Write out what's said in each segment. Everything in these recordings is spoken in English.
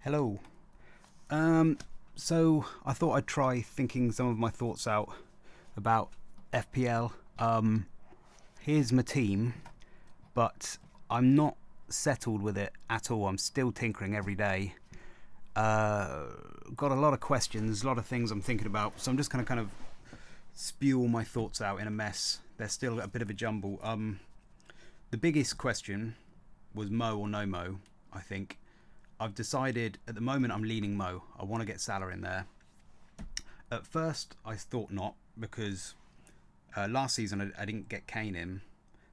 Hello. So I thought I'd try thinking some of my thoughts out about FPL. Here's my team, but I'm not settled with it at all. I'm still tinkering every day. Got a lot of questions, a lot of things I'm thinking about. So I'm just going to kind of spew all my thoughts out in a mess. They're still a bit of a jumble. The biggest question was Mo or no Mo, I think. I've decided at the moment I'm leaning Mo. I want to get Salah in there. At first, I thought not because last season I didn't get Kane in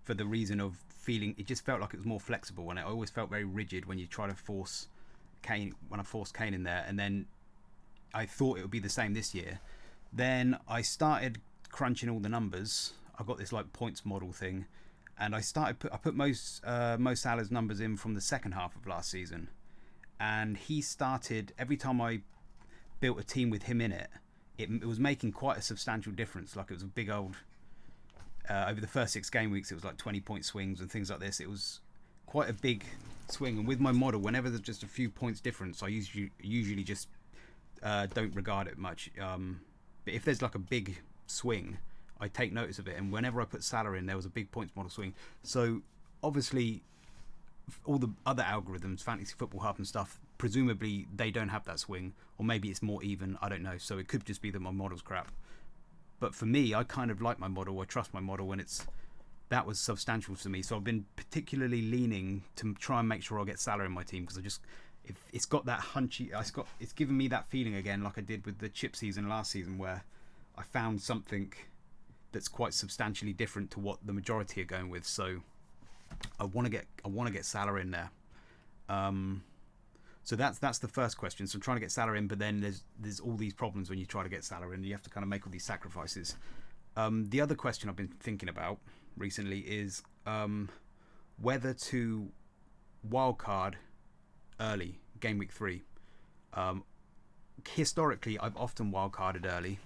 for the reason of feeling it just felt like it was more flexible, and it always felt very rigid when you try to force Kane. When I forced Kane in there, and then I thought it would be the same this year. Then I started crunching all the numbers. I got this like points model thing, and I put Mo Salah's numbers in from the second half of last season, and he started every time I built a team with him in it. It was making quite a substantial difference. Like it was a big old over the first 6 game weeks. It was like 20-point swings and things like this. It was quite a big swing. And with my model, whenever there's just a few points difference, I usually just don't regard it much. But if there's like a big swing, I take notice of it. And whenever I put Salah in, there was a big points model swing. So obviously, all the other algorithms, Fantasy Football Hub and stuff, presumably they don't have that swing, or maybe it's more even. I don't know. So it could just be that my model's crap. But for me, I kind of like my model. I trust my model, and that was substantial to me. So I've been particularly leaning to try and make sure I get Salah in my team because it's got that hunchy. It's given me that feeling again, like I did with the chip season last season, where I found something that's quite substantially different to what the majority are going with. So I want to get Salah in there. So that's the first question. So I'm trying to get Salah in, but then there's all these problems when you try to get Salah in. You have to kind of make all these sacrifices. The other question I've been thinking about recently is whether to wildcard early, game week 3. Historically, I've often wildcarded early.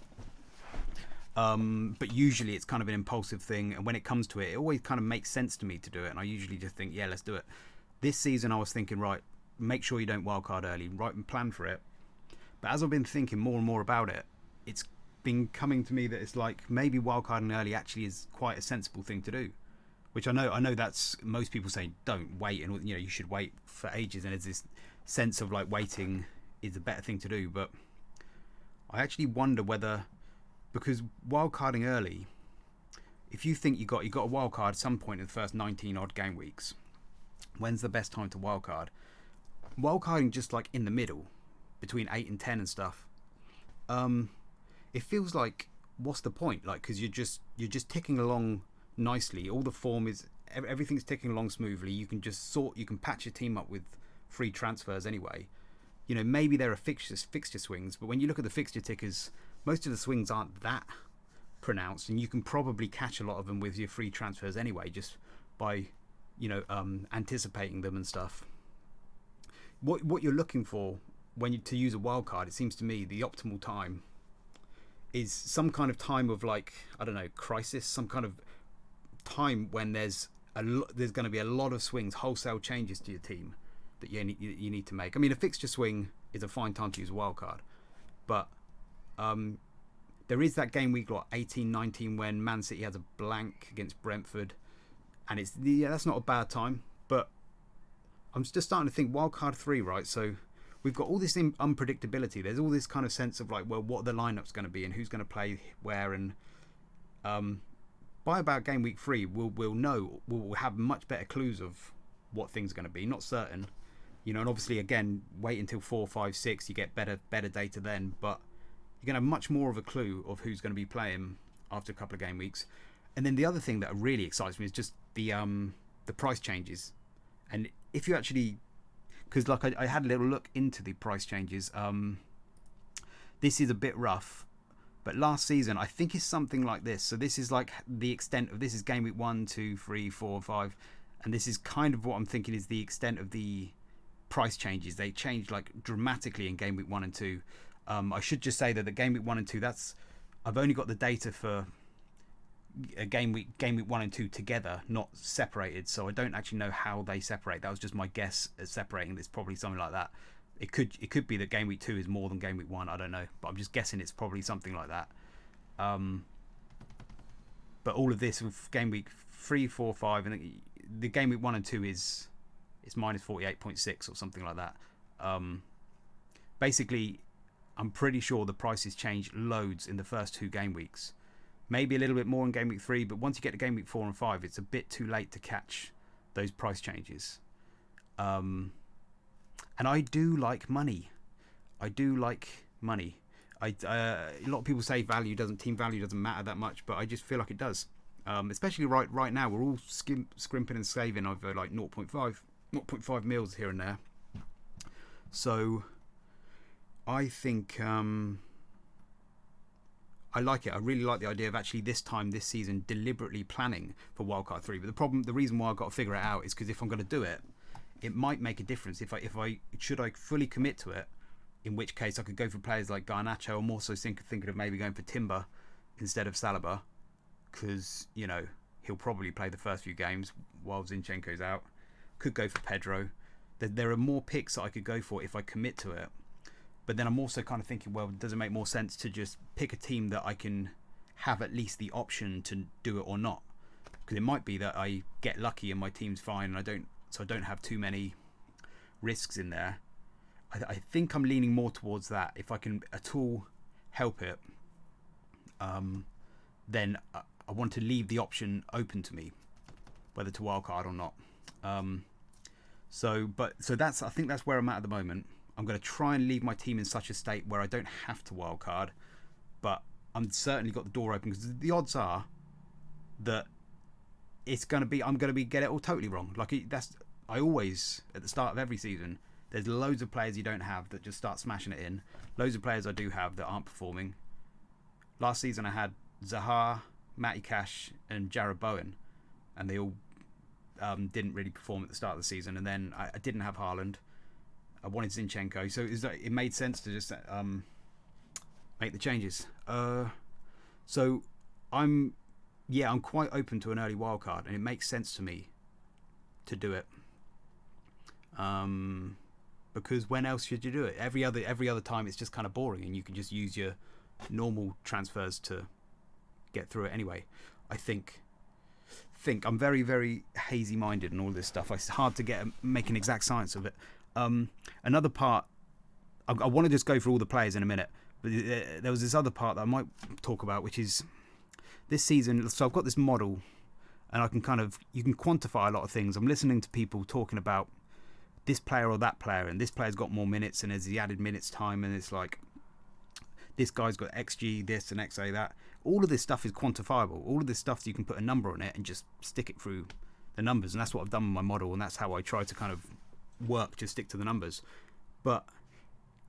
But usually it's kind of an impulsive thing, and when it comes to it, it always kind of makes sense to me to do it, and I usually just think, yeah, let's do it. This season I was thinking, right, make sure you don't wildcard early, right, and plan for it. But as I've been thinking more and more about it, it's been coming to me that it's like maybe wildcarding early actually is quite a sensible thing to do. Which I know that's most people say don't wait, and you should wait for ages, and there's this sense of like waiting is a better thing to do. But I actually wonder whether, because wildcarding early, if you think you got a wildcard at some point in the first 19 odd game weeks, when's the best time to wildcard? Wildcarding just like in the middle, between 8 and 10 and stuff. It feels like, what's the point? Like, because you're just ticking along nicely. All the form is, everything's ticking along smoothly. You can you can patch your team up with free transfers anyway. Maybe there are fixture swings, but when you look at the fixture tickers, most of the swings aren't that pronounced, and you can probably catch a lot of them with your free transfers anyway, just by anticipating them and stuff. What you're looking for to use a wildcard, it seems to me the optimal time is some kind of time of, like, I don't know, crisis, some kind of time when there's going to be a lot of swings, wholesale changes to your team that you need to make. I mean, a fixture swing is a fine time to use a wildcard, but there is that game week 18-19 when Man City has a blank against Brentford, and that's not a bad time. But I'm just starting to think wildcard 3, right? So we've got all this unpredictability. There's all this kind of sense of like, well, what the lineup's going to be and who's going to play where, and by about game week 3, we'll know. We'll have much better clues of what things are going to be. Not certain, and obviously again, wait until 4, 5, 6. You get better data then, but you're going to have much more of a clue of who's going to be playing after a couple of game weeks. And then the other thing that really excites me is just the price changes. And if you actually, because like I had a little look into the price changes. This is a bit rough, but last season I think it's something like this. So this is like the extent of this is game week 1, 2, 3, 4, 5, and this is kind of what I'm thinking is the extent of the price changes. They changed like dramatically in game week 1 and 2. I should just say that the game week 1 and 2, I've only got the data for a game week 1 and 2 together, not separated, so I don't actually know how they separate. That was just my guess at separating. It's probably something like that. It could be that game week 2 is more than game week 1. I don't know, but I'm just guessing it's probably something like that. But all of this with game week 3, 4, 5, and the game week 1 and 2 is minus 48.6 or something like that. Basically, I'm pretty sure the prices change loads in the first 2 game weeks. Maybe a little bit more in game week 3, but once you get to game week 4 and 5, it's a bit too late to catch those price changes. And I do like money. A lot of people say team value doesn't matter that much, but I just feel like it does. Especially right now, we're all scrimping and saving over like 0.5 mils here and there. So I think I like it. I really like the idea of actually this season deliberately planning for Wildcard 3. But the reason why I've got to figure it out is because if I'm going to do it, it might make a difference. If I fully commit to it, in which case I could go for players like Garnacho. I'm also thinking of maybe going for Timber instead of Saliba, because he'll probably play the first few games while Zinchenko's out. Could go for Pedro. There are more picks that I could go for if I commit to it. But then I'm also kind of thinking, well, does it make more sense to just pick a team that I can have at least the option to do it or not? Because it might be that I get lucky and my team's fine, and I don't have too many risks in there. I think I'm leaning more towards that. If I can at all help it, then I want to leave the option open to me, whether to wildcard or not. So I think that's where I'm at the moment. I'm going to try and leave my team in such a state where I don't have to wildcard, but I'm certainly got the door open, because the odds are that I'm going to be get it all totally wrong. I always, at the start of every season, there's loads of players you don't have that just start smashing it in. Loads of players I do have that aren't performing. Last season I had Zaha, Matty Cash and Jarrod Bowen, and they all didn't really perform at the start of the season. And then I didn't have Haaland. I wanted Zinchenko, so it made sense to just make the changes. So I'm quite open to an early wildcard, and it makes sense to me to do it. Because when else should you do it? Every other time it's just kind of boring, and you can just use your normal transfers to get through it anyway. I think I'm very, very hazy minded and all this stuff. It's hard to make an exact science of it. Another part, I want to just go through all the players in a minute, but there was this other part that I might talk about, which is this season. So I've got this model, and you can quantify a lot of things. I'm listening to people talking about this player or that player, and this player's got more minutes, and there's the added minutes time, and it's like this guy's got XG this and XA that. All of this stuff is quantifiable. All of this stuff, so you can put a number on it and just stick it through the numbers, and that's what I've done with my model, and that's how I try to kind of work, to stick to the numbers. But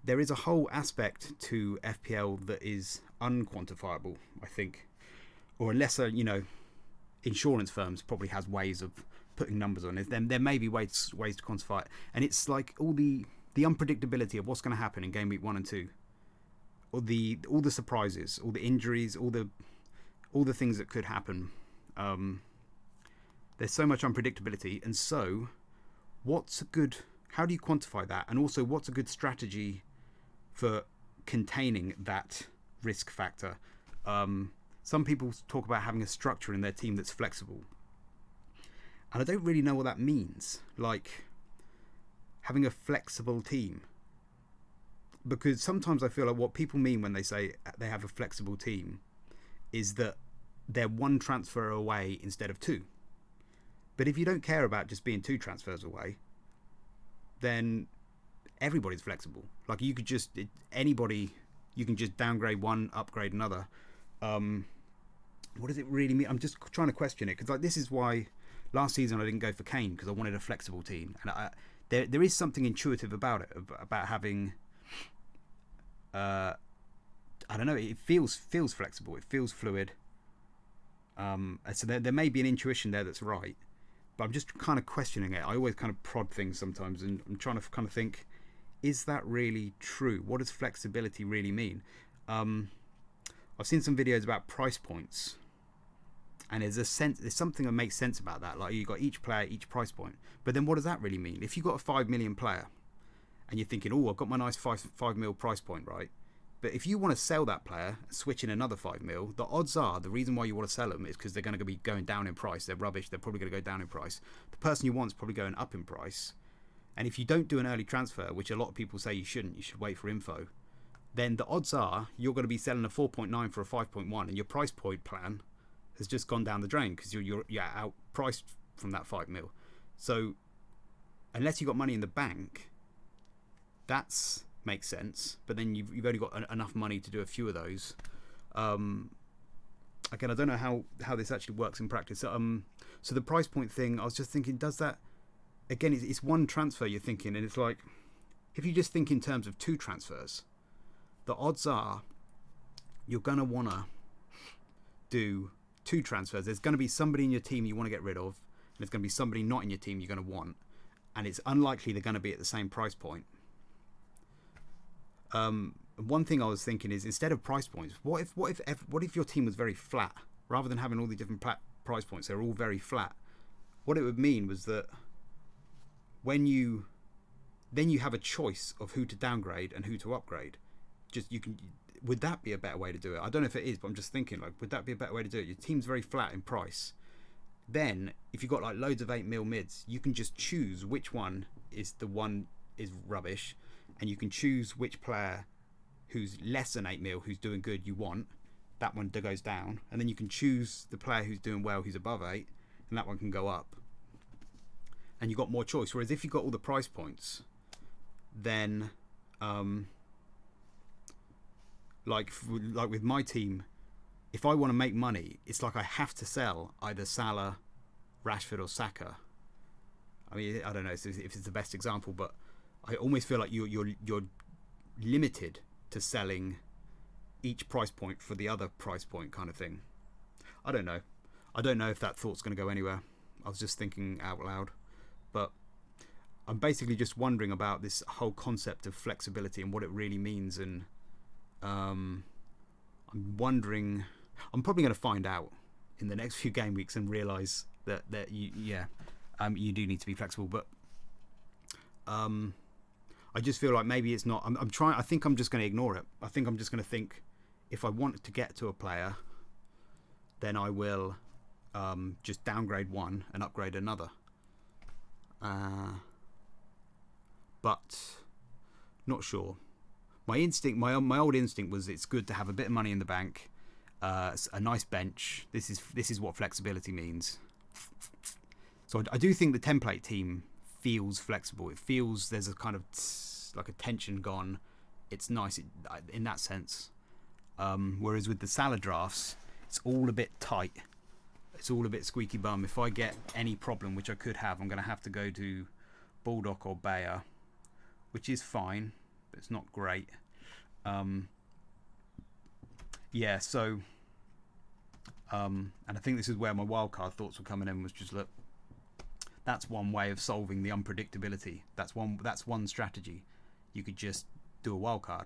there is a whole aspect to FPL that is unquantifiable, I think, or unless insurance firms probably has ways of putting numbers on it, then there may be ways to quantify it. And it's like all the unpredictability of what's going to happen in game week 1 and 2, or all the surprises, all the injuries, all the things that could happen. There's so much unpredictability, and so how do you quantify that? And also, what's a good strategy for containing that risk factor? Some people talk about having a structure in their team that's flexible, and I don't really know what that means, like having a flexible team, because sometimes I feel like what people mean when they say they have a flexible team is that they're 1 transfer away instead of 2. But if you don't care about just being 2 transfers away, then everybody's flexible. Like you can just downgrade one, upgrade another. What does it really mean? I'm just trying to question it, because this is why last season I didn't go for Kane, because I wanted a flexible team, and there is something intuitive about it, about having. I don't know. It feels flexible. It feels fluid. So there may be an intuition there that's right. But I'm just kind of questioning it. I always kind of prod things sometimes, and I'm trying to kind of think, is that really true? What does flexibility really mean? I've seen some videos about price points, and there's something that makes sense about that. Like you've got each player, each price point. But then what does that really mean? If you've got a 5 million player, and you're thinking, oh, I've got my nice 5 mil price point, right? But if you want to sell that player, switch in another 5 mil, the odds are the reason why you want to sell them is because they're going to be going down in price. They're rubbish. They're probably going to go down in price. The person you want is probably going up in price. And if you don't do an early transfer, which a lot of people say you shouldn't, you should wait for info, then the odds are you're going to be selling a 4.9 for a 5.1, and your price point plan has just gone down the drain because you're outpriced from that 5 mil. So unless you've got money in the bank, that's makes sense, but then you've only got enough money to do a few of those. Again, I don't know how this actually works in practice. So the price point thing, I was just thinking, does that, again, it's one transfer you're thinking, and it's like, if you just think in terms of 2 transfers, the odds are you're going to want to do 2 transfers. There's going to be somebody in your team you want to get rid of, and there's going to be somebody not in your team you're going to want, and it's unlikely they're going to be at the same price point. One thing I was thinking is, instead of price points, what if your team was very flat, rather than having all the different price points? They're all very flat. What it would mean was that when you have a choice of who to downgrade and who to upgrade. Would that be a better way to do it? I don't know if it is, but I'm just thinking, like, would that be a better way to do it? Your team's very flat in price. Then, if you've got like loads of 8 mil mids, you can just choose which one is rubbish, and you can choose which player who's less than 8 mil, who's doing good, you want. That one goes down, and then you can choose the player who's doing well, who's above 8, and that one can go up. And you've got more choice. Whereas if you've got all the price points, then like with my team, if I want to make money, it's like I have to sell either Salah, Rashford, or Saka. I mean, I don't know if it's the best example, but I almost feel like you're limited to selling each price point for the other price point, kind of thing. I don't know if that thought's going to go anywhere. I was just thinking out loud, but I'm basically just wondering about this whole concept of flexibility and what it really means, and I'm wondering. I'm probably going to find out in the next few game weeks and realise that you do need to be flexible, but I just feel like maybe it's not. I'm trying. I think I'm just going to ignore it. I think I'm just going to think, if I want to get to a player, then I will just downgrade one and upgrade another. But not sure. My instinct, my old instinct was, it's good to have a bit of money in the bank, a nice bench. This is what flexibility means. So I do think the template team feels flexible. It feels there's a kind of like a tension gone. It's nice in that sense. Whereas with the Salah drafts, it's all a bit tight. It's all a bit squeaky bum. If I get any problem, which I could have, I'm going to have to go to Bulldog or Bayer, which is fine, but it's not great. So and I think this is where my wildcard thoughts were coming in, was just, look, that's one way of solving the unpredictability. That's one strategy. You could just do a wildcard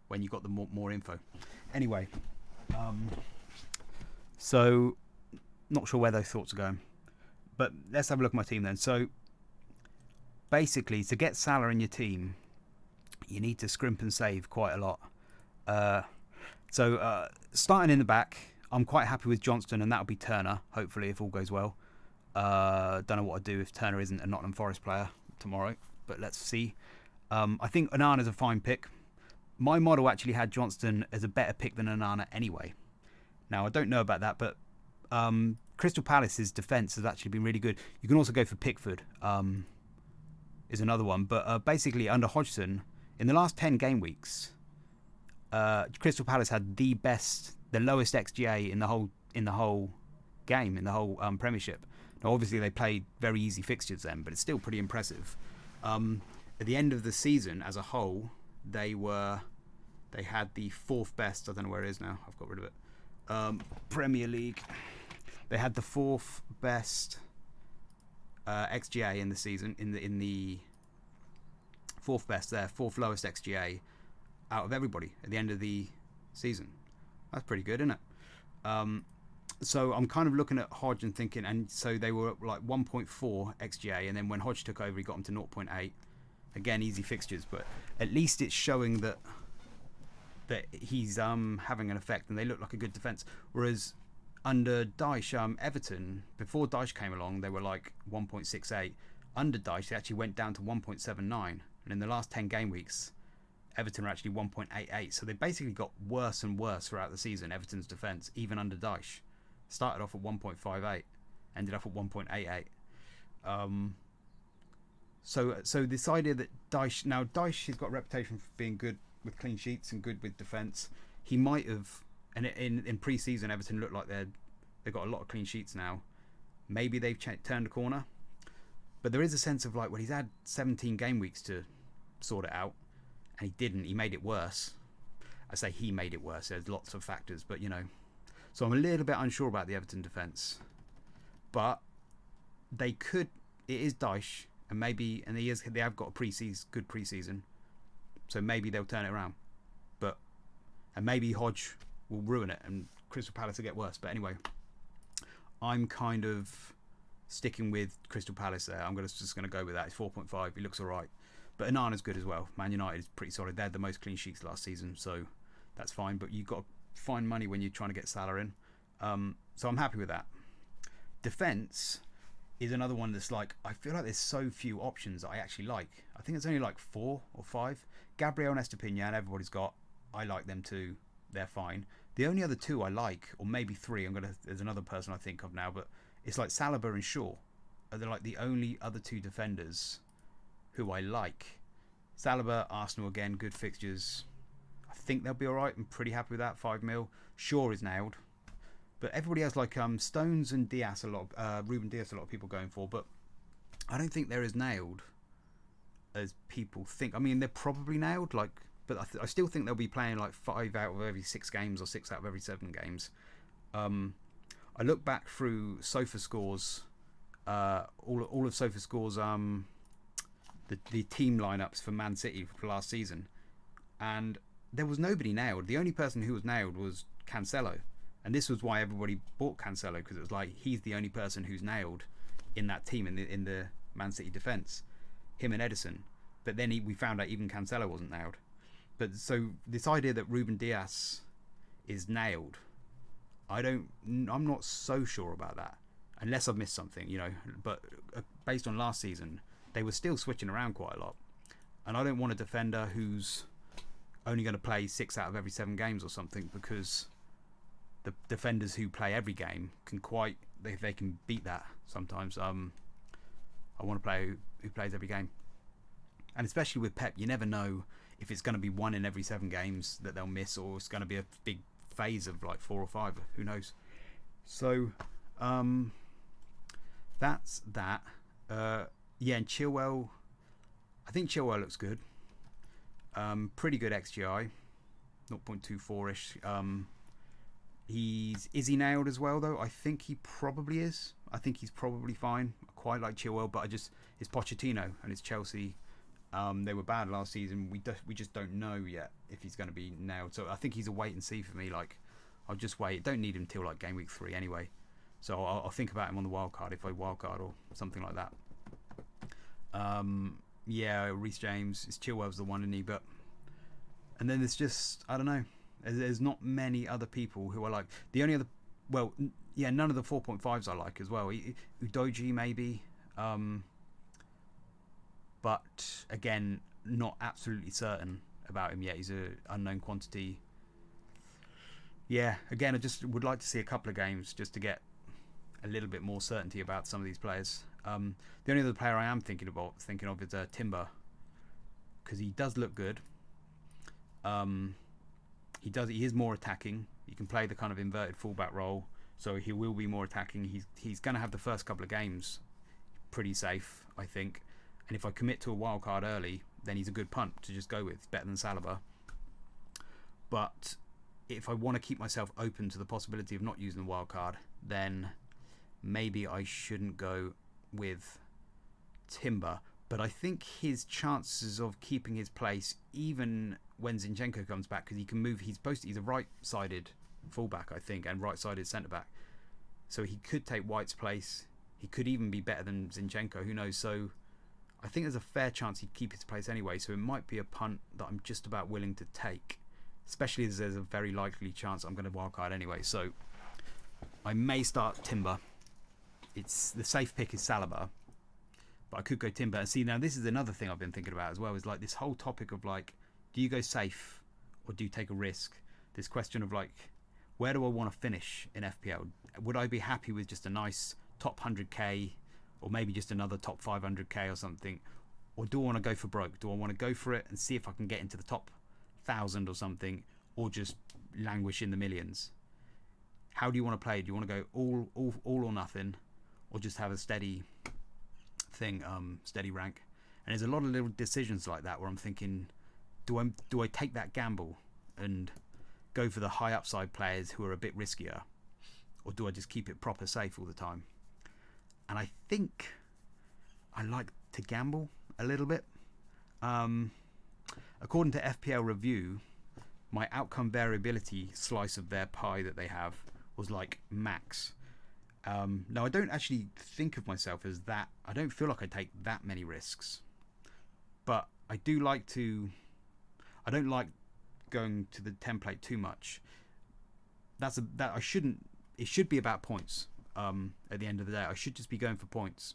when you got the more info. Anyway, so not sure where those thoughts are going, but let's have a look at my team then. So basically, to get Salah in your team, you need to scrimp and save quite a lot. So starting in the back, I'm quite happy with Johnston, and that'll be Turner, hopefully, if all goes well. Don't know what I'd do if Turner isn't a Nottingham Forest player tomorrow, but let's see. I think Onana's a fine pick. My model actually had Johnston as a better pick than Onana anyway. Now, I don't know about that, but Crystal Palace's defence has actually been really good. You can also go for Pickford, is another one. But basically, under Hodgson, in the last 10 game weeks, Crystal Palace had the lowest XGA in the whole game, in the whole Premiership. Now, obviously, they played very easy fixtures then, but it's still pretty impressive. At the end of the season, as a whole, they had the 4th best. I don't know where it is now. I've got rid of it. Premier League. They had the 4th best XGA in the season. In the 4th best there, 4th lowest XGA out of everybody at the end of the season. That's pretty good, isn't it? So I'm kind of looking at Hodge and thinking, and so they were like 1.4 XGA, and then when Hodge took over, he got them to 0.8. Again, easy fixtures, but at least it's showing that he's having an effect, and they look like a good defence. Whereas under Dyche, Everton, before Dyche came along, they were like 1.68. Under Dyche, they actually went down to 1.79, and in the last 10 game weeks, Everton are actually 1.88. So they basically got worse and worse throughout the season. Everton's defence, even under Dyche, started off at 1.58, ended up at 1.88. So this idea that Dyche has got a reputation for being good with clean sheets and good with defence. He might have, and in pre-season, Everton looked like they've got a lot of clean sheets now. Maybe they've turned a corner, but there is a sense of like, well, he's had 17 game weeks to sort it out, and he didn't. He made it worse. I say he made it worse. There's lots of factors, but so I'm a little bit unsure about the Everton defence, but they could. It is Dyche. And maybe, and they have got a good pre-season, so maybe they'll turn it around. And maybe Hodge will ruin it, and Crystal Palace will get worse. But anyway, I'm kind of sticking with Crystal Palace there. I'm just going to go with that. It's 4.5. He looks all right, but Onana's good as well. Man United is pretty solid. They had the most clean sheets last season, so that's fine. But you've got to find money when you're trying to get Salah in. So I'm happy with that. Defence is another one that's like, I feel like there's so few options that I actually like. I think it's only like 4 or 5. Gabriel and Estepinian, everybody's got. I like them too. They're fine. The only other 2 I like, or maybe 3, there's another person I think of now, but it's like Saliba and Shaw. They're like the only other 2 defenders who I like. Saliba, Arsenal again, good fixtures. I think they'll be alright. I'm pretty happy with that. 5 mil. Shaw is nailed. But everybody else, like Stones and Diaz, Ruben Diaz, a lot of people going for, but I don't think they're as nailed as people think. I mean, they're probably nailed, but I still think they'll be playing like 5 out of every 6 games or 6 out of every 7 games. I look back through Sofa Scores, all of Sofa Scores, the team lineups for Man City for last season, and there was nobody nailed. The only person who was nailed was Cancelo. And this was why everybody bought Cancelo, because it was like he's the only person who's nailed in that team in the Man City defence, him and Ederson. But then we found out even Cancelo wasn't nailed. But so this idea that Ruben Diaz is nailed, I'm not so sure about that, unless I've missed something, But based on last season, they were still switching around quite a lot, and I don't want a defender who's only going to play 6 out of every 7 games or something, because the defenders who play every game they can beat that sometimes. I want to play who plays every game, and especially with Pep, you never know if it's going to be 1 in every 7 games that they'll miss, or it's going to be a big phase of like 4 or 5. Who knows? So that's that. And Chilwell, I think Chilwell looks good. Pretty good XGI, 0.24ish. Is he nailed as well though? I think he probably is. I think he's probably fine. I quite like Chilwell, but it's Pochettino and it's Chelsea. They were bad last season. We just don't know yet if he's going to be nailed. So I think he's a wait and see for me. Like, I'll just wait. Don't need him till like game week 3 anyway. So I'll think about him on the wildcard if I wildcard or something like that. Reece James. Chilwell's the one, isn't he? And then there's just, I don't know. There's not many other people who I like. The only other, none of the 4.5s I like as well. Udoji maybe, but again, not absolutely certain about him yet. He's an unknown quantity. Yeah, again, I just would like to see a couple of games just to get a little bit more certainty about some of these players. The only other player I am thinking of is Timber, because he does look good. He is more attacking. He can play the kind of inverted fullback role, so he will be more attacking. He's going to have the first couple of games pretty safe, I think. And if I commit to a wild card early, then he's a good punt to just go with. He's better than Saliba. But if I want to keep myself open to the possibility of not using the wild card, then maybe I shouldn't go with Timber. But I think his chances of keeping his place, even when Zinchenko comes back, because he can move, he's a right-sided fullback, I think, and right-sided centre-back. So he could take White's place. He could even be better than Zinchenko, who knows. So I think there's a fair chance he'd keep his place anyway, so it might be a punt that I'm just about willing to take, especially as there's a very likely chance I'm going to wildcard anyway. So I may start Timber. It's the safe pick is Saliba, but I could go Timber. And see, now this is another thing I've been thinking about as well, is like this whole topic of like, do you go safe or do you take a risk? This question of like, where do I want to finish in FPL? Would I be happy with just a nice top 100k, or maybe just another top 500k or something? Or do I want to go for broke? Do I want to go for it and see if I can get into the top 1,000 or something, or just languish in the millions? How do you want to play? Do you want to go all or nothing, or just have a steady thing, steady rank? And there's a lot of little decisions like that where I'm thinking, do I take that gamble and go for the high upside players who are a bit riskier, or do I just keep it proper safe all the time? And I think I like to gamble a little bit. According to FPL Review, my outcome variability slice of their pie that they have was like max. Now, I don't actually think of myself as that. I don't feel like I take that many risks. But I do like to... I don't like going to the template too much. I shouldn't... It should be about points. At the end of the day, I should just be going for points,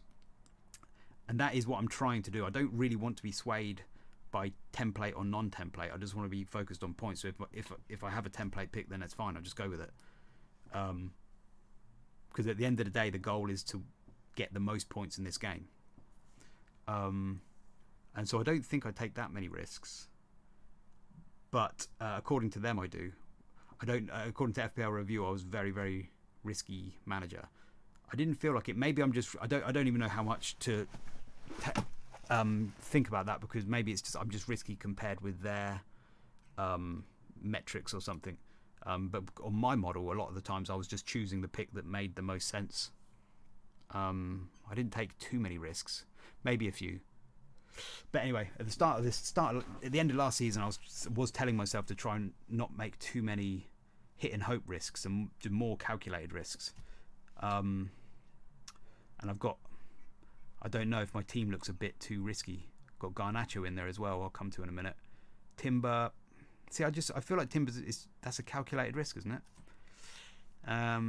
and that is what I'm trying to do. I don't really want to be swayed by template or non-template. I just want to be focused on points. So if I have a template pick, then that's fine. I'll just go with it. Because at the end of the day, the goal is to get the most points in this game. And so I don't think I take that many risks. But according to them, I do. I don't. According to FPL Review, I was very, very risky manager. I didn't feel like it. Maybe I'm just. I don't even know how much to think about that, because maybe it's just I'm just risky compared with their metrics or something. But on my model, a lot of the times I was just choosing the pick that made the most sense. I didn't take too many risks, maybe a few. But anyway, at the end of last season, I was telling myself to try and not make too many hit and hope risks and do more calculated risks. And I don't know if my team looks a bit too risky. Got Garnacho in there as well. I'll come to in a minute. Timber. See, I feel like Timber that's a calculated risk, isn't it? I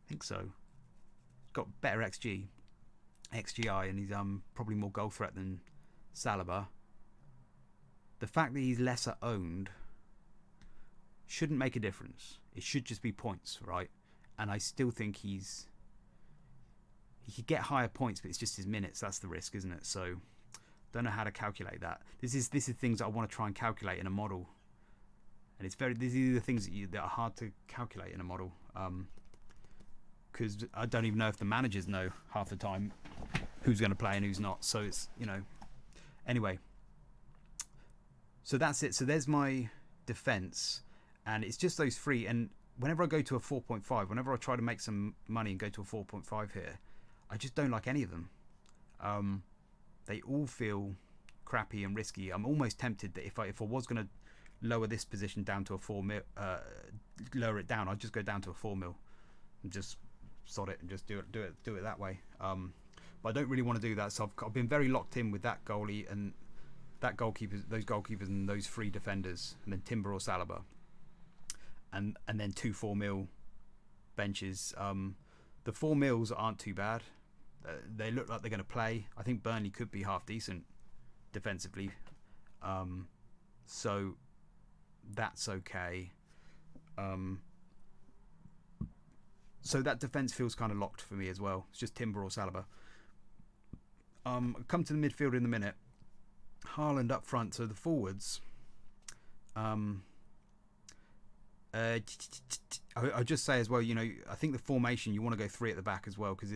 think so. Got better XGI, and he's probably more goal threat than Saliba. The fact that he's lesser owned shouldn't make a difference. It should just be points, right? And I still think he could get higher points, but it's just his minutes. That's the risk, isn't it? So don't know how to calculate that. This is things that I want to try and calculate in a model, and these are the things that are hard to calculate in a model, because I don't even know if the managers know half the time who's going to play and who's not. So it's, anyway. So that's it. So there's my defense, and it's just those three. And whenever I go to a 4.5, whenever I try to make some money and go to a 4.5 here, I just don't like any of them. They all feel crappy and risky. I'm almost tempted that if I was going to lower this position down to a 4 mil, lower it down, I'd just go down to a 4 mil and just sod it and just do it that way. But I don't really want to do that. So I've been very locked in with that goalie and those goalkeepers and those three defenders, and then Timber or Saliba, and then 2 4 mil benches. The 4 mils aren't too bad. They look like they're going to play. I think Burnley could be half decent defensively, so that's okay. So that defence feels kind of locked for me as well. It's just Timber or Saliba. Come to the midfield in a minute. Haaland up front. So the forwards. I'll just say as well, I think the formation, you want to go 3 at the back as well, because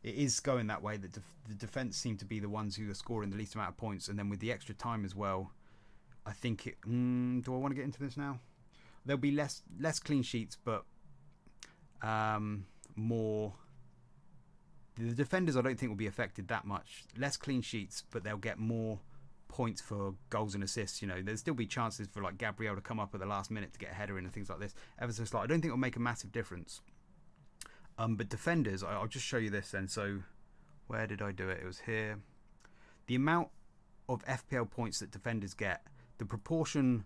it is going that way. That the defence seem to be the ones who are scoring the least amount of points, and then with the extra time as well, I think do I want to get into this now? There'll be less clean sheets, but more. The defenders I don't think will be affected that much. Less clean sheets, but they'll get more points for goals and assists. There'll still be chances for like Gabriel to come up at the last minute to get a header in and things like this. Ever so slight. I don't think it'll make a massive difference. But defenders, I'll just show you this then. So where did I do it? It was here. the amount of FPL points that defenders get, the proportion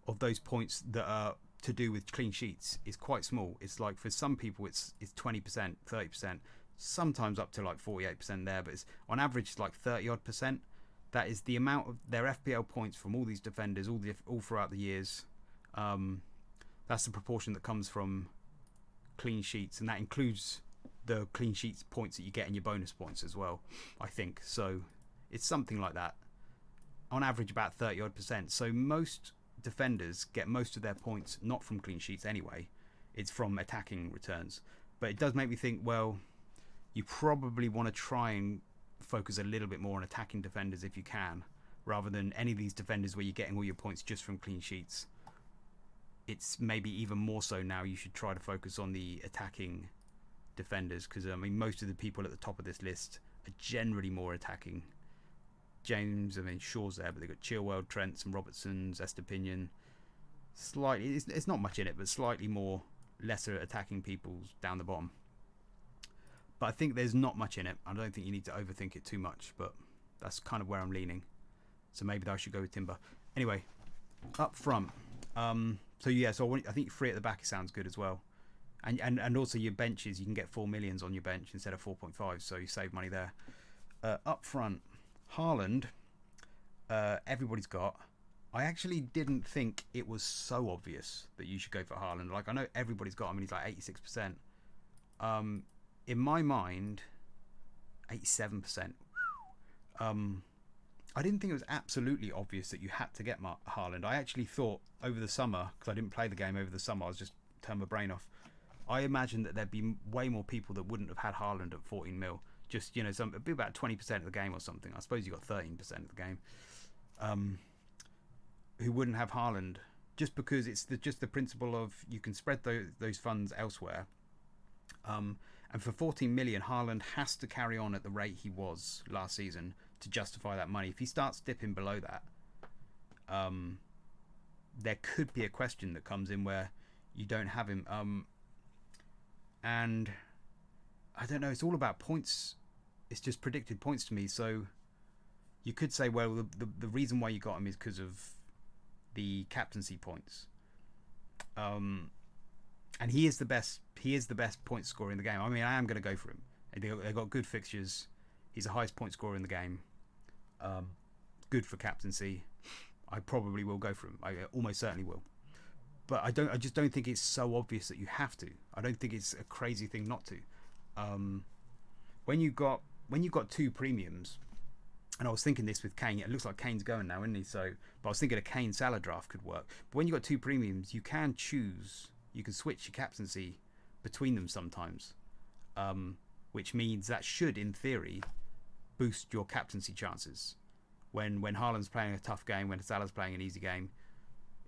of those points that are to do with clean sheets is quite small. It's like for some people it's 20%, 30%, sometimes up to like 48% there, but it's, on average it's like 30 odd percent. That is the amount of their FPL points from all these defenders all throughout the years. That's the proportion that comes from clean sheets, and that includes the clean sheets points that you get in your bonus points as well, I think. So it's something like that. On average about 30 odd percent. So most defenders get most of their points not from clean sheets anyway. It's from attacking returns. But it does make me think, well, you probably want to try and focus a little bit more on attacking defenders if you can, rather than any of these defenders where you're getting all your points just from clean sheets. It's maybe even more so now you should try to focus on the attacking defenders, because I mean most of the people at the top of this list are generally more attacking. James, I mean Shaw's there, but they've got Chilwell, Trent, some Robertsons, Estepinian. Slightly, it's not much in it, but slightly more lesser attacking peoples down the bottom. But I think there's not much in it. I don't think you need to overthink it too much, but that's kind of where I'm leaning. So maybe I should go with Timber. Anyway, up front. So I think 3 at the back sounds good as well. And also your benches, you can get 4 millions on your bench instead of 4.5, so you save money there. Up front, Haaland, everybody's got. I actually didn't think it was so obvious that you should go for Haaland. Like, I know everybody's got him, and he's like 86%. In my mind, 87%. I didn't think it was absolutely obvious that you had to get Haaland. I actually thought over the summer, because I didn't play the game over the summer, I was just turning my brain off. I imagined that there'd be way more people that wouldn't have had Haaland at 14 mil. Just, it'd be about 20% of the game or something. I suppose you got 13% of the game. Who wouldn't have Haaland, just because it's just the principle of you can spread those funds elsewhere. And for 14 million, Haaland has to carry on at the rate he was last season to justify that money. If he starts dipping below that, there could be a question that comes in where you don't have him. And I don't know, it's all about points. It's just predicted points to me. So you could say, well, the reason why you got him is because of the captaincy points. And he is the best point scorer in the game. I mean, I am going to go for him. They've got good fixtures. He's the highest point scorer in the game. Good for captaincy. I probably will go for him. I almost certainly will. But I just don't think it's so obvious that you have to. I don't think it's a crazy thing not to. When you got 2 premiums, and I was thinking this with Kane. It looks like Kane's going now, isn't he? So, but I was thinking a Kane Salah draft could work. But when you got 2 premiums, you can choose. You can switch your captaincy between them sometimes, which means that should, in theory, boost your captaincy chances. When Haaland's playing a tough game, when Salah's playing an easy game,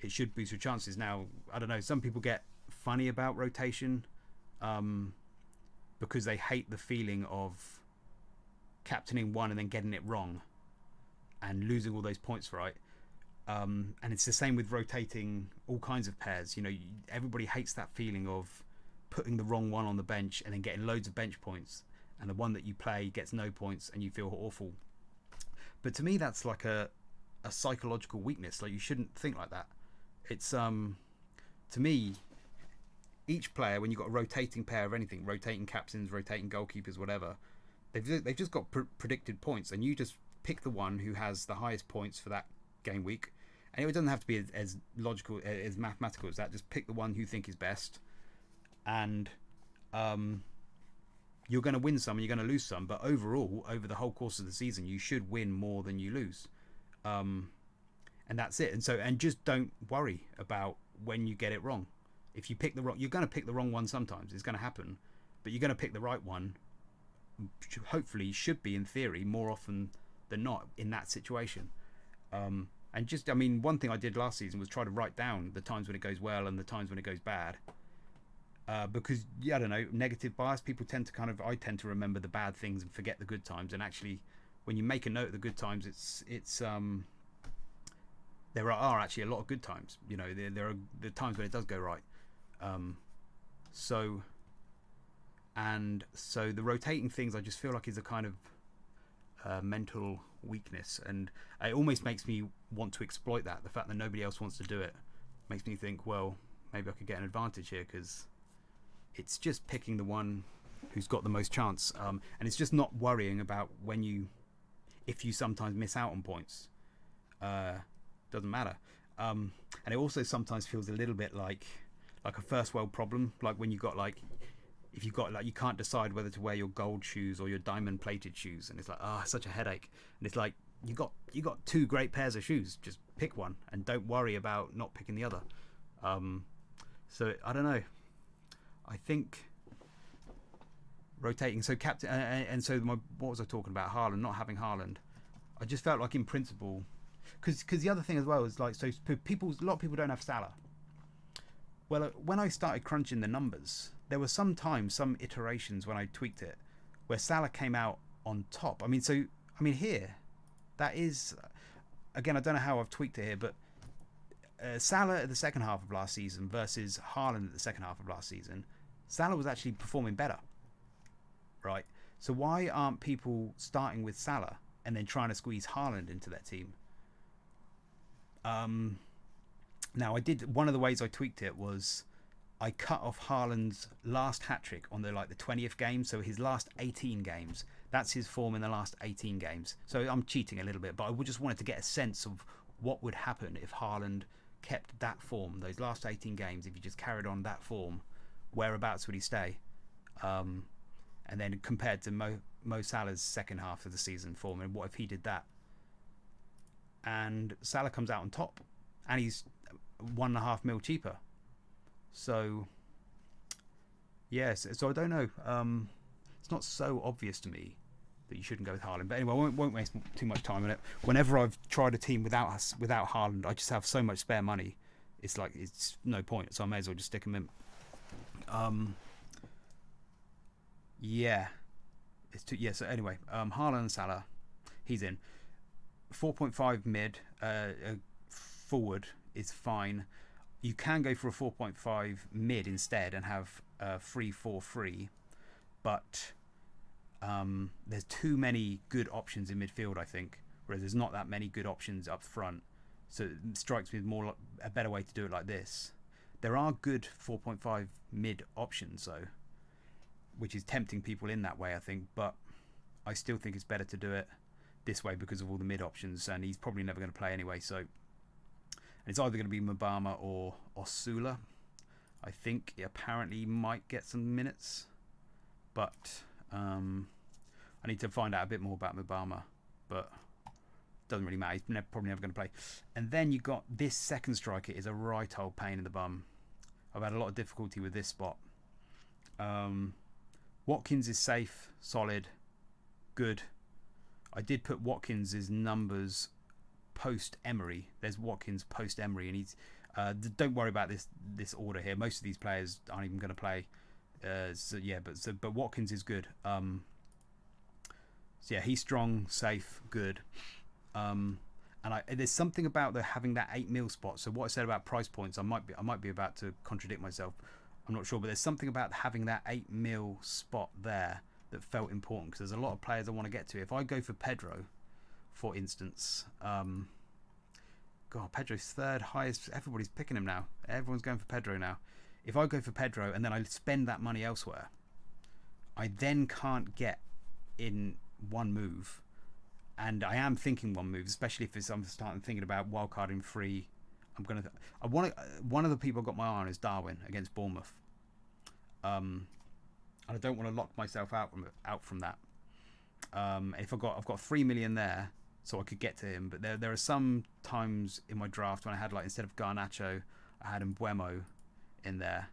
it should boost your chances. Now, I don't know, some people get funny about rotation because they hate the feeling of captaining one and then getting it wrong and losing all those points, right? And it's the same with rotating all kinds of pairs. Everybody hates that feeling of putting the wrong one on the bench and then getting loads of bench points, and the one that you play gets no points and you feel awful. But to me, that's like a psychological weakness. Like, you shouldn't think like that. It's to me, each player, when you've got a rotating pair of anything, rotating captains, rotating goalkeepers, whatever, they've just got predicted points, and you just pick the one who has the highest points for that game week. And it doesn't have to be as logical, as mathematical as that. Just pick the one you think is best, and you're going to win some and you're going to lose some. But overall, over the whole course of the season, you should win more than you lose. And that's it. And just don't worry about when you get it wrong. If you pick the wrong, you're going to pick the wrong one sometimes. It's going to happen, but you're going to pick the right one. Hopefully, should be, in theory, more often than not in that situation. And just, I mean, one thing I did last season was try to write down the times when it goes well and the times when it goes bad. Because, I don't know, negative bias, I tend to remember the bad things and forget the good times. And actually, when you make a note of the good times, there are actually a lot of good times. There are the times when it does go right. So the rotating things, I just feel like is a kind of mental weakness, and it almost makes me want to exploit that. The fact that nobody else wants to do it makes me think, well, maybe I could get an advantage here, because it's just picking the one who's got the most chance, and it's just not worrying about if you sometimes miss out on points. Doesn't matter. And it also sometimes feels a little bit like a first world problem, like when if you've got you can't decide whether to wear your gold shoes or your diamond plated shoes, and it's like such a headache. And it's like you got 2 great pairs of shoes, just pick one and don't worry about not picking the other. So I don't know, I think rotating, so captain, and so what was I talking about? Haaland, not having Haaland. I just felt like in principle, because the other thing as well is like, so a lot of people don't have Salah. Well, when I started crunching the numbers, there were some iterations when I tweaked it where Salah came out on top. Here, that is, again, I don't know how I've tweaked it here, but Salah at the second half of last season versus Haaland at the second half of last season, Salah was actually performing better, right? So why aren't people starting with Salah and then trying to squeeze Haaland into their team? Now, one of the ways I tweaked it was I cut off Haaland's last hat-trick on the 20th game, so his last 18 games. That's his form in the last 18 games. So I'm cheating a little bit, but I just wanted to get a sense of what would happen if Haaland kept that form, those last 18 games. If he just carried on that form, whereabouts would he stay? And then compared to Mo Salah's second half of the season form, and what if he did that? And Salah comes out on top, and he's 1.5 mil cheaper. So yes, so I don't know. It's not so obvious to me that you shouldn't go with Haaland. But anyway, I won't waste too much time on it. Whenever I've tried a team without Haaland, I just have so much spare money. It's like it's no point. So I may as well just stick him in. So anyway, Haaland and Salah, he's in. 4.5 mid, forward is fine. You can go for a 4.5 mid instead and have 3-4-3, but there's too many good options in midfield, I think, whereas there's not that many good options up front. So it strikes me as more a better way to do it like this. There are good 4.5 mid options though, which is tempting people in that way, I think, but I still think it's better to do it this way because of all the mid options, and he's probably never going to play anyway, so it's either going to be Mbama or Osula. I think apparently he might get some minutes, but I need to find out a bit more about Mbama, but it doesn't really matter. He's probably never going to play. And then you got this second striker is a right old pain in the bum. I've had a lot of difficulty with this spot. Watkins is safe, solid, good. I did put Watkins' numbers post Emery. There's Watkins post Emery, and he's don't worry about this order here. Most of these players aren't even going to play. But Watkins is good. He's strong, safe, good. And there's something about having that 8 mil spot. So what I said about price points, I might be about to contradict myself. I'm not sure, but there's something about having that 8 mil spot there that felt important, because there's a lot of players I want to get to. If I go for Pedro, for instance, Pedro's third highest. Everybody's picking him now. Everyone's going for Pedro now. If I go for Pedro and then I spend that money elsewhere, I then can't get in one move. And I am thinking one move, especially if I'm starting thinking about wildcarding free. One of the people I've got my eye on is Darwin against Bournemouth. And I don't want to lock myself out from that. If I've got 3 million there, so I could get to him. But there are some times in my draft when I had, like, instead of Garnacho, I had Mbeumo in there.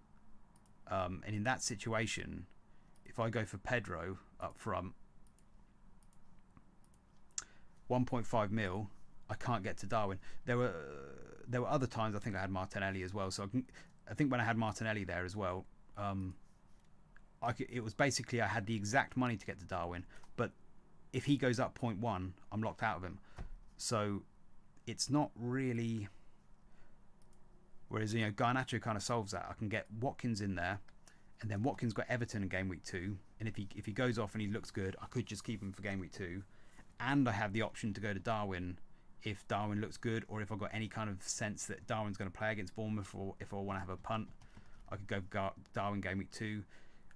And in that situation, if I go for Pedro up front, 1.5 mil, I can't get to Darwin. There were other times I think I had Martinelli as well. So I think when I had Martinelli there as well, it was basically I had the exact money to get to Darwin, but if he goes up 0.1, I'm locked out of him. So it's not really. Whereas, Garnacho kind of solves that. I can get Watkins in there, and then Watkins got Everton in game week 2, and if he goes off and he looks good, I could just keep him for game week 2. and I have the option to go to Darwin if Darwin looks good, or if I've got any kind of sense that Darwin's going to play against Bournemouth, or if I want to have a punt, I could go Darwin game week 2.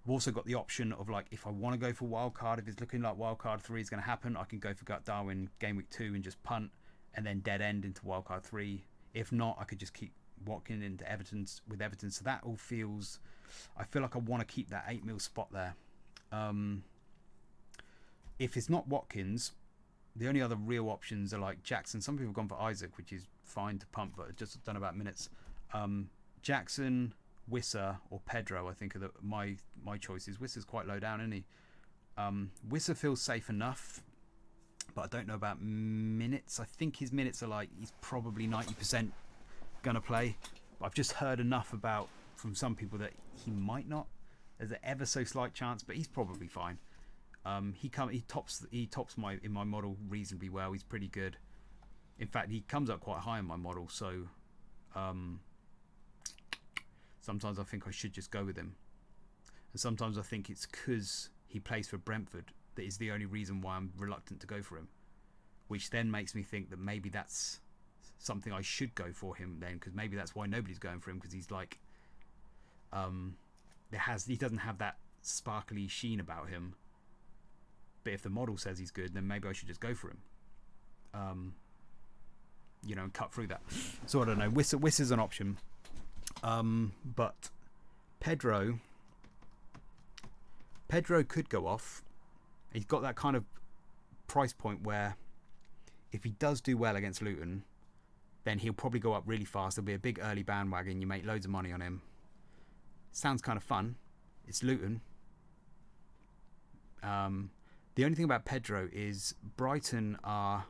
I've also got the option of, like, if I want to go for Wildcard, if it's looking like Wildcard 3 is going to happen, I can go for Darwin game week 2 and just punt and then dead end into Wildcard 3. If not, I could just keep Watkins into Everton with Everton. So that all feels, I feel like I want to keep that 8 mil spot there. If it's not Watkins, the only other real options are like Jackson. Some people have gone for Isaac, which is fine to pump, but just don't know about minutes. Jackson, Wissa, or Pedro, I think, are my choices. Wissa's quite low down, isn't he? Wissa feels safe enough, but I don't know about minutes. I think his minutes are like, he's probably 90% going to play. But I've just heard enough from some people that he might not. There's an ever so slight chance, but he's probably fine. He tops in my model reasonably well. He's pretty good. In fact, he comes up quite high in my model, so sometimes I think I should just go with him. And sometimes I think it's because he plays for Brentford that is the only reason why I'm reluctant to go for him. Which then makes me think that maybe that's something I should go for him then, because maybe that's why nobody's going for him, because he's like, he doesn't have that sparkly sheen about him. But if the model says he's good, then maybe I should just go for him. And cut through that. So I don't know. Wissa's an option. But Pedro could go off. He's got that kind of price point where if he does do well against Luton, then he'll probably go up really fast. There'll be a big early bandwagon. You make loads of money on him. Sounds kind of fun. It's Luton. The only thing about Pedro is Brighton are...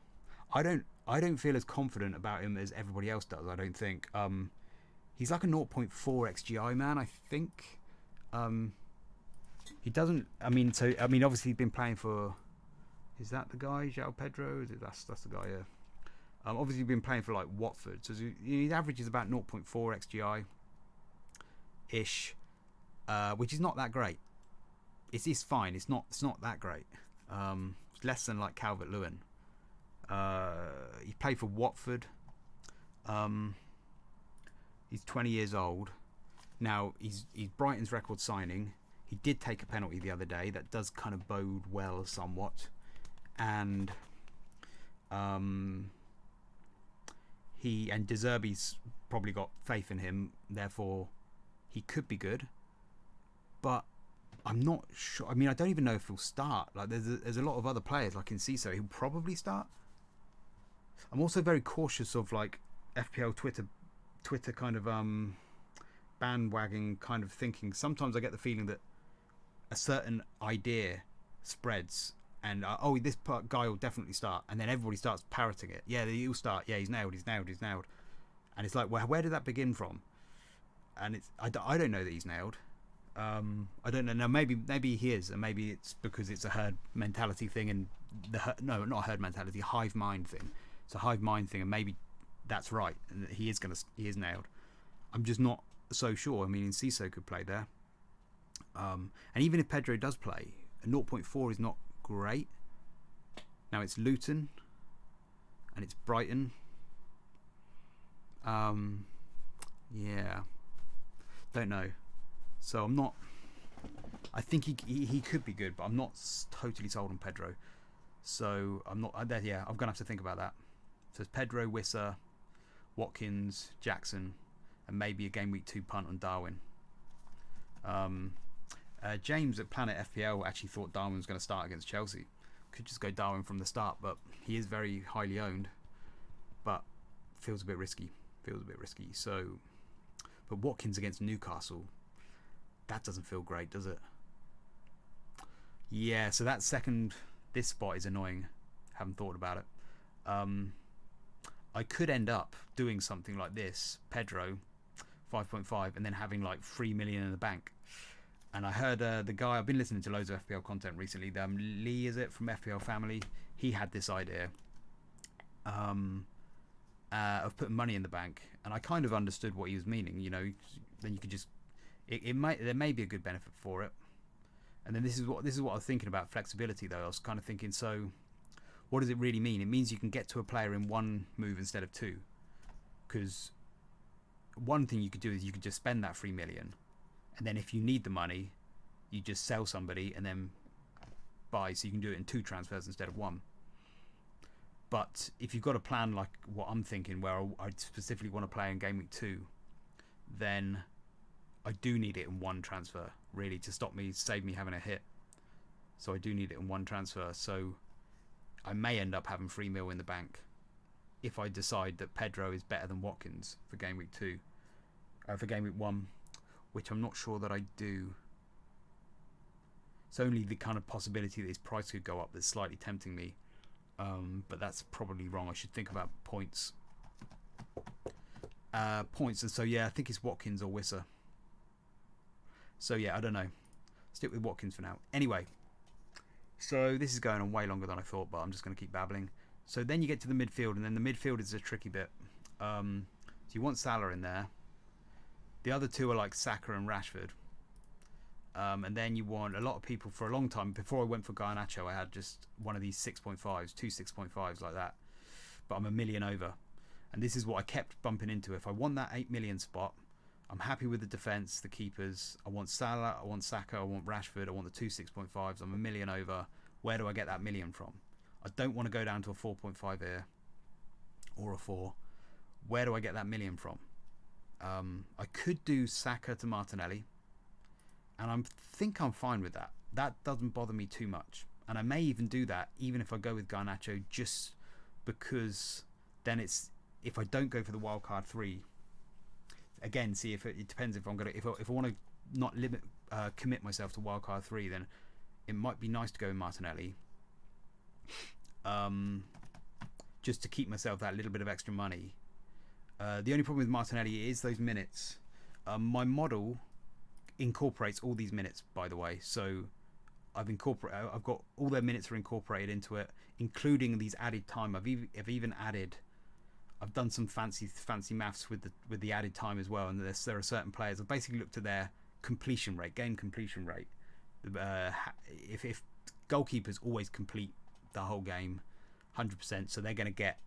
I don't feel as confident about him as everybody else does, I don't think. He's like a 0.4 XGI man, I think. He doesn't... obviously he's been playing for... Is that the guy, João Pedro? That's the guy, yeah. Obviously he's been playing for, like, Watford. So his average is about 0.4 XGI-ish, which is not that great. It's fine. It's not that great. It's less than, like, Calvert-Lewin. He played for Watford. He's 20 years old. Now, he's Brighton's record signing. He did take a penalty the other day. That does kind of bode well somewhat. And De Zerbi's probably got faith in him. Therefore, he could be good. But I'm not sure. I mean, I don't even know if he'll start. Like, there's a lot of other players, like in Ciso, he'll probably start. I'm also very cautious of, like, FPL Twitter kind of bandwagon kind of thinking. Sometimes I get the feeling that a certain idea spreads and this guy will definitely start, and then everybody starts parroting it. Yeah, he'll start. Yeah, he's nailed. And it's like, well, where did that begin from? And I don't know that he's nailed. I don't know. Now, maybe he is, and maybe it's because it's a herd mentality thing, and not a herd mentality, hive mind thing. It's a hive mind thing, and maybe that's right, and he is nailed. I'm just not so sure. I mean, Ciso could play there, and even if Pedro does play, a 0.4 is not great. Now it's Luton, and it's Brighton. Yeah, don't know. So I'm not. I think he could be good, but I'm not totally sold on Pedro. So I'm not. Yeah, I'm gonna have to think about that. So it's Pedro, Wissa, Watkins, Jackson, and maybe a game week 2 punt on Darwin. James at Planet FPL actually thought Darwin was going to start against Chelsea. Could just go Darwin from the start, but he is very highly owned. But feels a bit risky. So, but Watkins against Newcastle, that doesn't feel great, does it? Yeah, so that this spot is annoying. Haven't thought about it. I could end up doing something like this, Pedro, 5.5, and then having like 3 million in the bank. And I heard the guy, I've been listening to loads of FPL content recently, Lee, is it, from FPL Family? He had this idea of putting money in the bank, and I kind of understood what he was meaning. You know, then you could just, there may be a good benefit for it. And then this is what I was thinking about flexibility, though. I was kind of thinking, so what does it really mean? It means you can get to a player in one move instead of two. Because one thing you could do is you could just spend that 3 million, and then if you need the money, you just sell somebody and then buy, so you can do it in 2 transfers instead of 1. But if you've got a plan like what I'm thinking, where I specifically want to play in Game Week 2, then I do need it in 1 transfer, really, to save me having a hit. So I do need it in 1 transfer. So I may end up having 3 mil in the bank if I decide that Pedro is better than Watkins for Game Week 2. For Game Week 1, which I'm not sure that I do. It's only the kind of possibility that his price could go up that's slightly tempting me. But that's probably wrong. I should think about points. And so yeah, I think it's Watkins or Wissa. So yeah, I don't know. Stick with Watkins for now. Anyway, so this is going on way longer than I thought, but I'm just going to keep babbling. So then you get to the midfield, and then the midfield is a tricky bit. So you want Salah in there. The other two are like Saka and Rashford. And then you want a lot of people for a long time. Before I went for Garnacho, I had just one of these 6.5s, 2 6.5s like that. But I'm a million over. And this is what I kept bumping into. If I want that 8 million spot, I'm happy with the defence, the keepers. I want Salah, I want Saka, I want Rashford, I want the 2 6.5s. I'm a million over. Where do I get that million from? I don't want to go down to a 4.5 here or a 4. Where do I get that million from? I could do Saka to Martinelli, and I think I'm fine with that. That doesn't bother me too much, and I may even do that even if I go with Garnacho, just because then it's, if I don't go for the wildcard 3, again, see, if it depends if I'm gonna, if I want to not commit myself to wildcard 3, then it might be nice to go with Martinelli, just to keep myself that little bit of extra money. The only problem with Martinelli is those minutes. My model incorporates all these minutes, by the way, so I've got all their minutes are incorporated into it, including these added time. I've even added, I've done some fancy maths with the added time as well, and there are certain players, I've basically looked at their completion rate, game completion rate. If goalkeepers always complete the whole game 100%, so they're going to get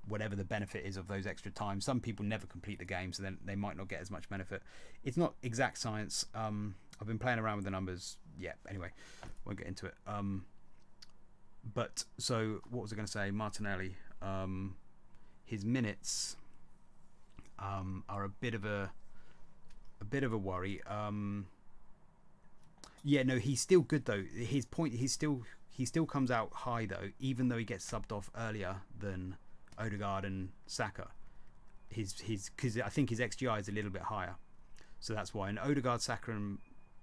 whatever the benefit is of those extra times. Some people never complete the game, so then they might not get as much benefit. It's not exact science. I've been playing around with the numbers. Yeah, anyway, won't get into it. But so what was I going to say? Martinelli, his minutes are a bit of a worry. Yeah, no, he's still good though. His point, he still comes out high though, even though he gets subbed off earlier than Odegaard and Saka. Because I think his XGI is a little bit higher, so that's why. And Odegaard, Saka, and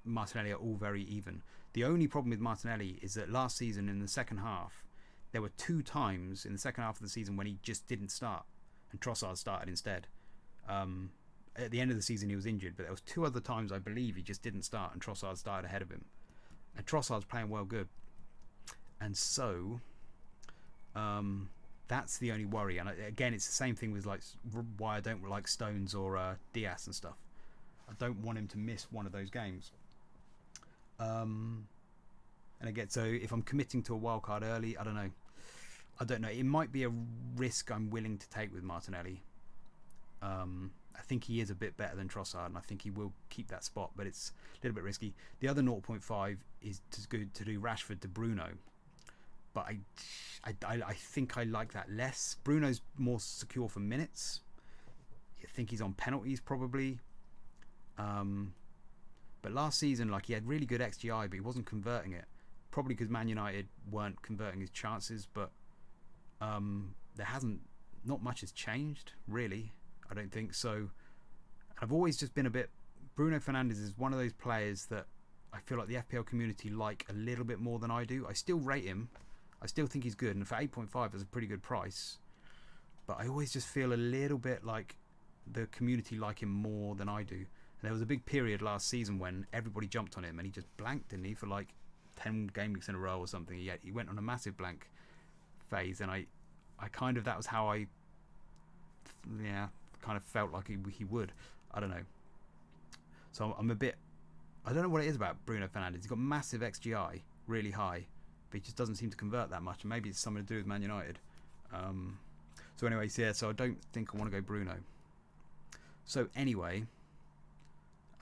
Martinelli are all very even. The only problem with Martinelli is that last season in the second half, there were 2 times in the second half of the season when he just didn't start, and Trossard started instead. At the end of the season he was injured, but there was 2 other times I believe he just didn't start, and Trossard started ahead of him. And Trossard's playing well good, and so that's the only worry. And again, it's the same thing with like why I don't like Stones or Diaz and stuff. I don't want him to miss one of those games. And again, so if I'm committing to a wildcard early, I don't know. It might be a risk I'm willing to take with Martinelli. I think he is a bit better than Trossard, and I think he will keep that spot, but it's a little bit risky. The other 0.5 is good to do Rashford to Bruno, but I think I like that less. Bruno's more secure for minutes. I think he's on penalties probably. But last season, like, he had really good XGI, but he wasn't converting it. Probably because Man United weren't converting his chances, but not much has changed, really. I don't think so. I've always just been a bit... Bruno Fernandes is one of those players that I feel like the FPL community like a little bit more than I do. I still rate him. I still think he's good, and for 8.5 is a pretty good price. But I always just feel a little bit like the community like him more than I do. And there was a big period last season when everybody jumped on him, and he just blanked, didn't he, for like 10 game weeks in a row or something. He went on a massive blank phase, and I kind of, that was how I kind of felt like he would. I don't know. So I'm a bit... I don't know what it is about Bruno Fernandes. He's got massive XGI, really high, but he just doesn't seem to convert that much. And maybe it's something to do with Man United. So anyways, yeah. So I don't think I want to go Bruno. So anyway,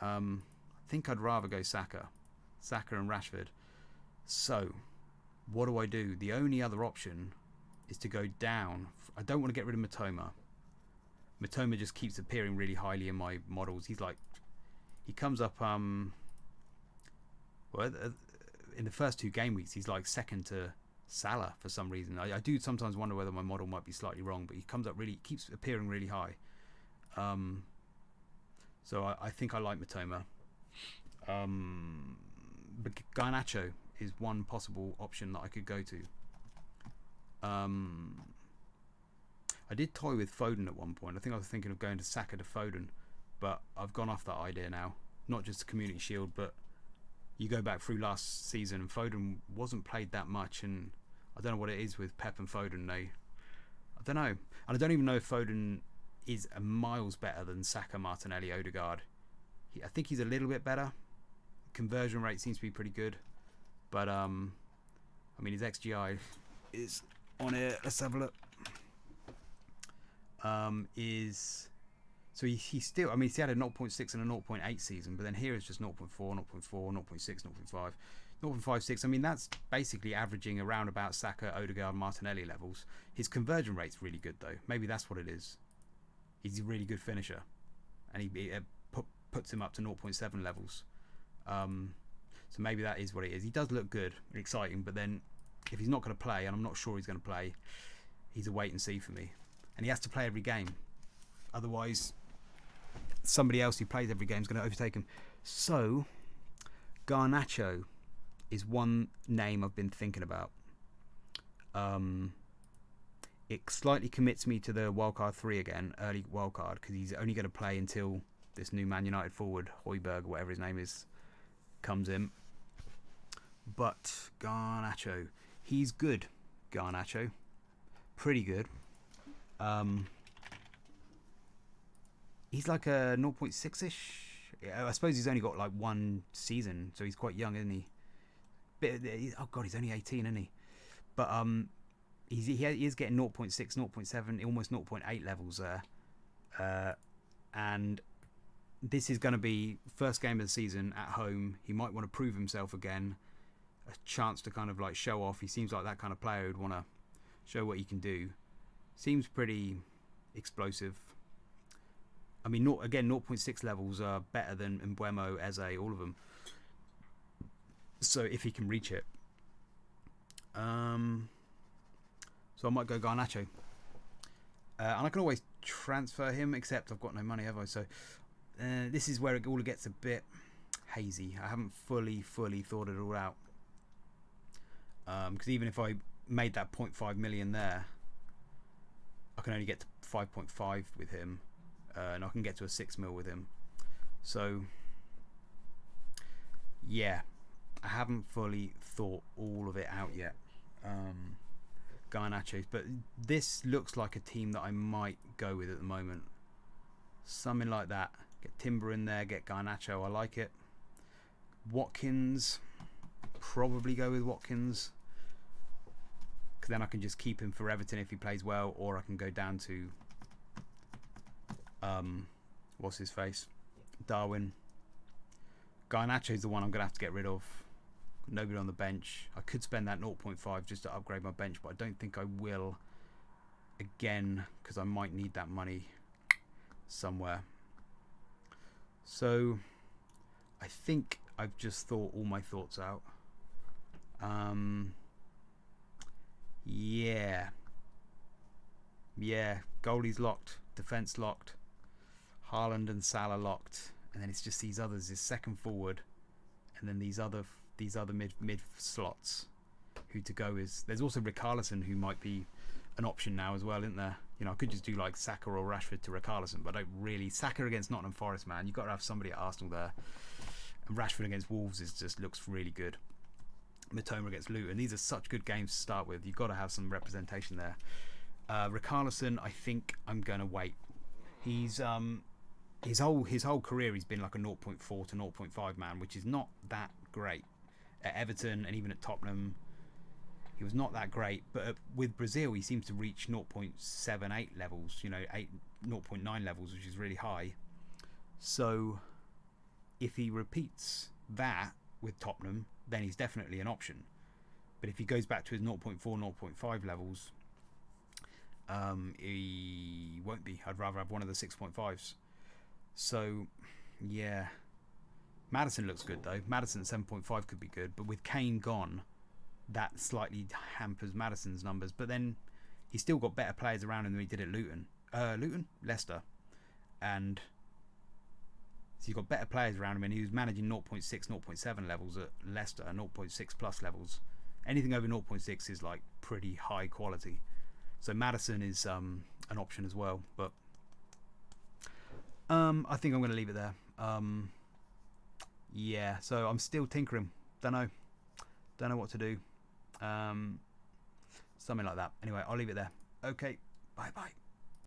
I think I'd rather go Saka and Rashford. So what do? The only other option is to go down. I don't want to get rid of Matoma. Matoma just keeps appearing really highly in my models. He comes up in the first 2 game weeks he's like second to Salah for some reason. I do sometimes wonder whether my model might be slightly wrong, but he keeps appearing really high. So I think I like Matoma. But Garnacho is one possible option that I could go to. I did toy with Foden at one point. I think I was thinking of going to Saka to Foden, but I've gone off that idea now. Not just the Community Shield, but you go back through last season and Foden wasn't played that much, and I don't know what it is with Pep and Foden. I don't know. And I don't even know if Foden is miles better than Saka, Martinelli, Odegaard. I think he's a little bit better. Conversion rate seems to be pretty good. But, I mean, his XGI is on it. Let's have a look. So he's still, I mean, he had a 0.6 and a 0.8 season, but then here it's just 0.4, 0.4, 0.6, 0.5, 0.56. I mean, that's basically averaging around about Saka, Odegaard, Martinelli levels. His conversion rate's really good, though. Maybe that's what it is. He's a really good finisher, and he puts him up to 0.7 levels. So maybe that is what it is. He does look good and exciting, but then if he's not going to play, and I'm not sure he's going to play, he's a wait and see for me. And he has to play every game. Otherwise, somebody else who plays every game is going to overtake him. So, Garnacho is one name I've been thinking about. It slightly commits me to the Wildcard 3 again, early Wildcard, because he's only going to play until this new Man United forward, Højbjerg, whatever his name is, comes in. But Garnacho, he's good. Garnacho, pretty good. He's like a 0.6-ish. I suppose he's only got like 1 season, so he's quite young, isn't he? Oh god, he's only 18, isn't he? But he is getting 0.6, 0.7, almost 0.8 levels there. And this is going to be first game of the season at home. He might want to prove himself again. A chance to kind of like show off. He seems like that kind of player who'd want to show what he can do. Seems pretty explosive. I mean, 0.6 levels are better than Mbeumo, Eze, all of them. So if he can reach it. So I might go Garnacho. And I can always transfer him, except I've got no money, have I? So this is where it all gets a bit hazy. I haven't fully thought it all out. Because even if I made that 0.5 million there, I can only get to 5.5 with him. And I can get to a 6 mil with him. So, yeah. I haven't fully thought all of it out yet. Garnacho's. But this looks like a team that I might go with at the moment. Something like that. Get Timber in there, get Garnacho. I like it. Watkins. Probably go with Watkins. Because then I can just keep him for Everton if he plays well. Or I can go down to... what's his face? Darwin. Garnacho's the one I'm going to have to get rid of. Nobody on the bench. I could spend that 0.5 just to upgrade my bench, but I don't think I will again because I might need that money somewhere. So I think I've just thought all my thoughts out. Yeah, goalie's locked, defence locked, Haaland and Salah locked, and then it's just these others, his second forward, and then these other mid slots who to go is. There's also Richarlison who might be an option now as well, isn't there? You know, I could just do like Saka or Rashford to Richarlison, but I don't really. Saka against Nottingham Forest, man, you've got to have somebody at Arsenal there, and Rashford against Wolves just looks really good. Mitoma against Luton, these are such good games to start with. You've got to have some representation there. Richarlison, I think I'm going to wait. He's his whole career he's been like a 0.4 to 0.5 man, which is not that great. At Everton and even at Tottenham, He was not that great, but with Brazil, he seems to reach 0.78 levels, 0.9 levels, which is really high. So if he repeats that with Tottenham, then he's definitely an option. But if he goes back to his 0.4, 0.5 levels, he won't be. I'd rather have one of the 6.5s. So, yeah. Maddison looks good, though. Maddison 7.5 could be good. But with Kane gone, that slightly hampers Maddison's numbers. But then he's still got better players around him than he did at Luton. Leicester. And so he's got better players around him, and he was managing 0.6, 0.7 levels at Leicester, 0.6 plus levels. Anything over 0.6 is like pretty high quality. So Maddison is an option as well. But I think I'm going to leave it there. Yeah, so I'm still tinkering. Don't know what to do. Something like that. Anyway, I'll leave it there. Okay, bye.